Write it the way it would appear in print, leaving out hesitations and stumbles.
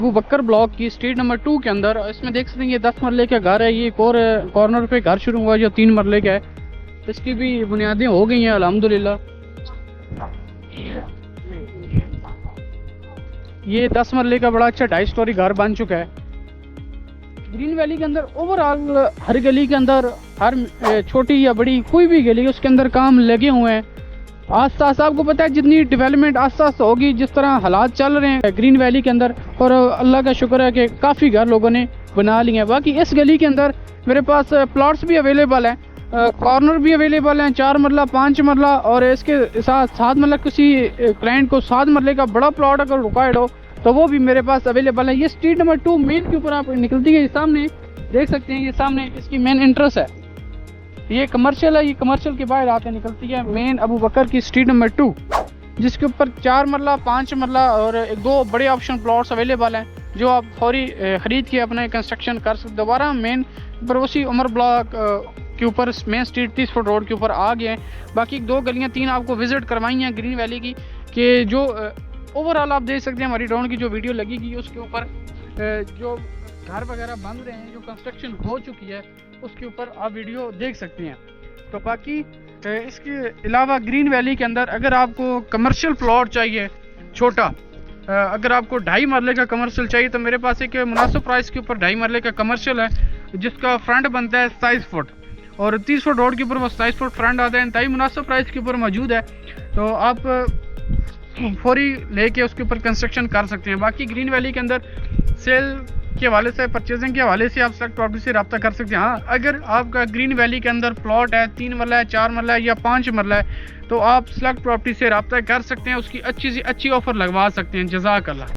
अबू बकर block की street number 2 के अंदर इसमें देख सकते हैं ये 10 मरले का घर है। ये एक और कॉर्नर पे घर शुरू हुआ जो 3 मरले का है। इसकी भी बुनियादें हो गई हैं अल्हम्दुलिल्लाह। ये 10 मरले का बड़ा अच्छा 2.5 स्टोरी घर बन चुका है। ग्रीन वैली के अंदर ओवरऑल हर गली के अंदर हर छोटी या बड़ी कोई भी गली उसके अंदर काम लगे हुए हैं। आस्ता आस्ता आपको पता है जितनी डेवलपमेंट आस्ता आस्ता होगी, जिस तरह हालात चल रहे हैं ग्रीन वैली के अंदर, और अल्लाह का शुक्र है कि काफ़ी घर लोगों ने बना लिए हैं। बाकी इस गली के अंदर मेरे पास प्लॉट्स भी अवेलेबल हैं, कॉर्नर भी अवेलेबल हैं, 4 मरला 5 मरला, और इसके साथ 7 मरला किसी क्लाइंट को 7 मरले का बड़ा प्लॉट अगर रिक्वायर्ड हो तो वो भी मेरे पास अवेलेबल है। ये स्ट्रीट नंबर 2 मेन के ऊपर आप निकलती है, ये सामने देख सकते हैं, ये सामने इसकी मेन एंट्रेंस है। ये कमर्शियल है, ये कमर्शियल के बाहर आके निकलती है मेन अबू बकर की स्ट्रीट नंबर 2, जिसके ऊपर 4 मरला 5 मरला और 2 बड़े ऑप्शन प्लॉट्स अवेलेबल हैं जो आप फौरी ख़रीद के अपने कंस्ट्रक्शन कर सकते। दोबारा मेन पर उसी उमर ब्लॉक के ऊपर मेन स्ट्रीट 30 फुट रोड के ऊपर आ गए हैं। बाकी 2 गलियां 3 आपको विजिट करवाई हैं ग्रीन वैली की, कि जो ओवरऑल आप देख सकते हैं हमारी डाउन की जो वीडियो लगेगी उसके ऊपर जो घर वगैरह बन रहे हैं, जो कंस्ट्रक्शन हो चुकी है उसके ऊपर आप वीडियो देख सकते हैं। तो बाकी इसके अलावा ग्रीन वैली के अंदर अगर आपको कमर्शियल प्लॉट चाहिए छोटा, अगर आपको 2.5 मरले का कमर्शियल चाहिए तो मेरे पास एक मुनासिब प्राइस के ऊपर 2.5 मरले का कमर्शियल है जिसका फ्रंट बनता है 27 फुट और 30 फुट रोड के ऊपर वो 27 फुट फ्रंट आता है। इंतहाई मुनासिब प्राइस के ऊपर मौजूद है, तो आप फौरी लेके उसके ऊपर कंस्ट्रक्शन कर सकते हैं। बाकी ग्रीन वैली के अंदर सेल के हवाले से, परचेजिंग के हवाले से आप सेलेक्ट प्रॉपर्टी से रब्ता कर सकते हैं। हाँ, अगर आपका ग्रीन वैली के अंदर प्लॉट है 3 मरला है, 4 मरला है या 5 मरला है तो आप सेलेक्ट प्रॉपर्टी से रब्ता कर सकते हैं, उसकी अच्छी सी अच्छी ऑफर लगवा सकते हैं। जज़ाकल्लाह।